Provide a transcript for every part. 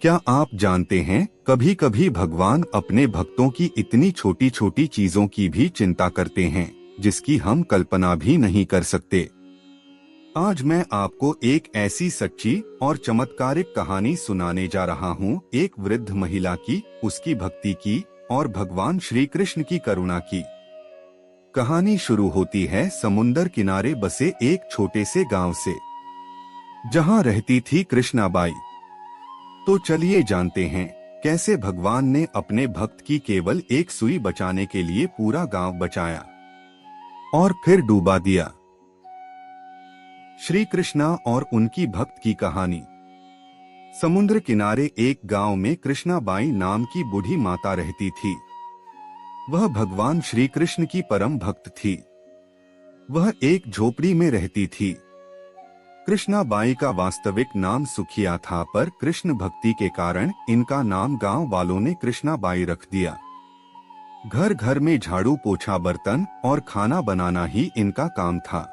क्या आप जानते हैं, कभी कभी भगवान अपने भक्तों की इतनी छोटी छोटी चीजों की भी चिंता करते हैं जिसकी हम कल्पना भी नहीं कर सकते। आज मैं आपको एक ऐसी सच्ची और चमत्कारिक कहानी सुनाने जा रहा हूँ, एक वृद्ध महिला की, उसकी भक्ति की और भगवान श्री कृष्ण की करुणा की। कहानी शुरू होती है समुंदर किनारे बसे एक छोटे से गांव से, जहाँ रहती थी कृष्णाबाई। तो चलिए जानते हैं कैसे भगवान ने अपने भक्त की केवल एक सुई बचाने के लिए पूरा गांव बचाया और फिर डूबा दिया। श्री कृष्णा और उनकी भक्त की कहानी। समुद्र किनारे एक गांव में कृष्णाबाई नाम की बूढ़ी माता रहती थी। वह भगवान श्री कृष्ण की परम भक्त थी। वह एक झोपड़ी में रहती थी। कृष्णाबाई का वास्तविक नाम सुखिया था, पर कृष्ण भक्ति के कारण इनका नाम गांव वालों ने कृष्णाबाई रख दिया। घर घर में झाड़ू पोछा, बर्तन और खाना बनाना ही इनका काम था।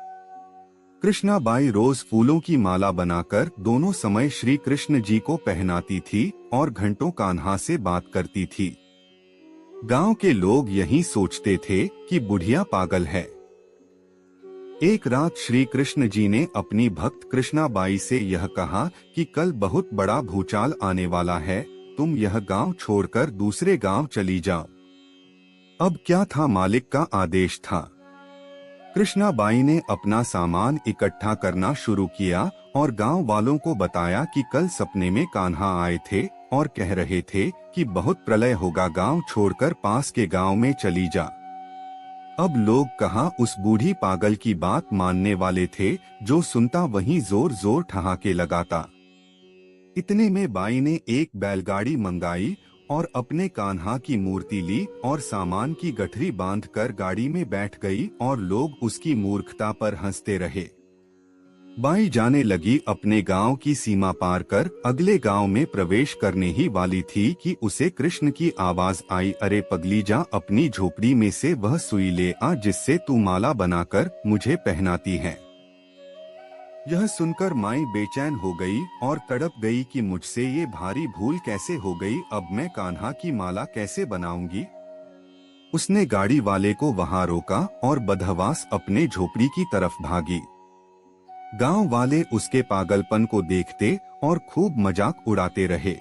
कृष्णाबाई रोज फूलों की माला बनाकर दोनों समय श्री कृष्ण जी को पहनाती थी और घंटों कान्हा से बात करती थी। गांव के लोग यही सोचते थे कि बुढ़िया पागल है। एक रात श्री कृष्ण जी ने अपनी भक्त कृष्णाबाई से यह कहा कि कल बहुत बड़ा भूचाल आने वाला है, तुम यह गांव छोड़कर दूसरे गांव चली जाओ। अब क्या था, मालिक का आदेश था। कृष्णाबाई ने अपना सामान इकट्ठा करना शुरू किया और गांव वालों को बताया कि कल सपने में कान्हा आए थे और कह रहे थे कि बहुत प्रलय होगा, गांव छोड़कर पास के गांव में चली जा। अब लोग कहाँ उस बूढ़ी पागल की बात मानने वाले थे, जो सुनता वहीं जोर जोर ठहाके लगाता। इतने में बाई ने एक बैलगाड़ी मंगाई और अपने कान्हा की मूर्ति ली और सामान की गठरी बांधकर गाड़ी में बैठ गई और लोग उसकी मूर्खता पर हंसते रहे। बाई जाने लगी अपने गांव की सीमा पार कर अगले गांव में प्रवेश करने ही वाली थी कि उसे कृष्ण की आवाज आई, अरे पगली, जा अपनी झोपड़ी में से वह सुई ले आ जिससे तू माला बनाकर मुझे पहनाती है। यह सुनकर माई बेचैन हो गई और तड़प गई कि मुझसे ये भारी भूल कैसे हो गई, अब मैं कान्हा की माला कैसे बनाऊंगी। उसने गाड़ी वाले को वहां रोका और बदहवास अपने झोपड़ी की तरफ भागी। गांव वाले उसके पागलपन को देखते और खूब मजाक उड़ाते रहे।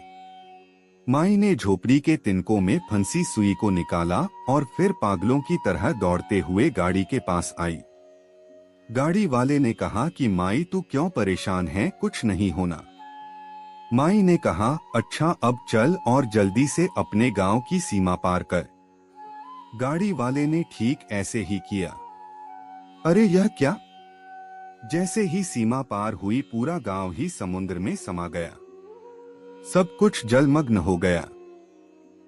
माई ने झोपड़ी के तिनकों में फंसी सुई को निकाला और फिर पागलों की तरह दौड़ते हुए गाड़ी के पास आई। गाड़ी वाले ने कहा कि माई, तू क्यों परेशान है, कुछ नहीं होना। माई ने कहा, अच्छा अब चल और जल्दी से अपने गांव की सीमा पार कर। गाड़ी वाले ने ठीक ऐसे ही किया। अरे यह क्या! जैसे ही सीमा पार हुई पूरा गांव ही समुद्र में समा गया। सब कुछ जलमग्न हो गया।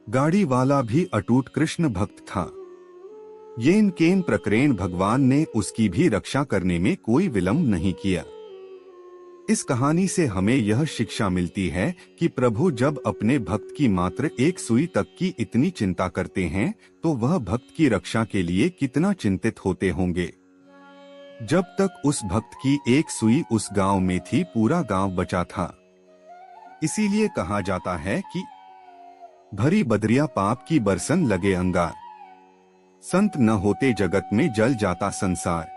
गाड़ी वाला भी अटूट कृष्ण भक्त था। येन केन प्रकरण भगवान ने उसकी भी रक्षा करने में कोई विलंब नहीं किया। इस कहानी से हमें यह शिक्षा मिलती है कि प्रभु जब अपने भक्त की मात्र एक सुई तक की इतनी चिंता करते हैं तो वह भक्त की रक्षा के लिए कितना चिंतित होते होंगे। जब तक उस भक्त की एक सुई उस गांव में थी, पूरा गांव बचा था। इसीलिए कहा जाता है कि भरी बदरिया पाप की बरसन लगे अंगार, संत न होते जगत में जल जाता संसार।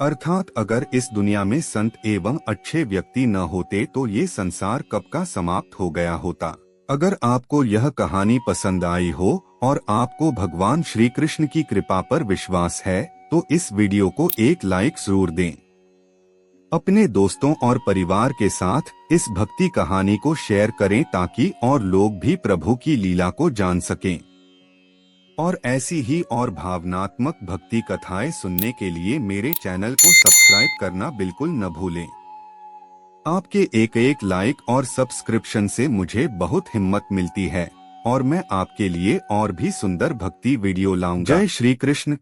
अर्थात अगर इस दुनिया में संत एवं अच्छे व्यक्ति न होते तो ये संसार कब का समाप्त हो गया होता। अगर आपको यह कहानी पसंद आई हो और आपको भगवान श्री कृष्ण की कृपा पर विश्वास है तो इस वीडियो को एक लाइक जरूर दें। अपने दोस्तों और परिवार के साथ इस भक्ति कहानी को शेयर करें ताकि और लोग भी प्रभु की लीला को जान सकें। और ऐसी ही और भावनात्मक भक्ति कथाएं सुनने के लिए मेरे चैनल को सब्सक्राइब करना बिल्कुल न भूलें। आपके एक एक लाइक और सब्सक्रिप्शन से मुझे बहुत हिम्मत मिलती है और मैं आपके लिए और भी सुंदर भक्ति वीडियो लाऊंगा। जय श्री कृष्ण।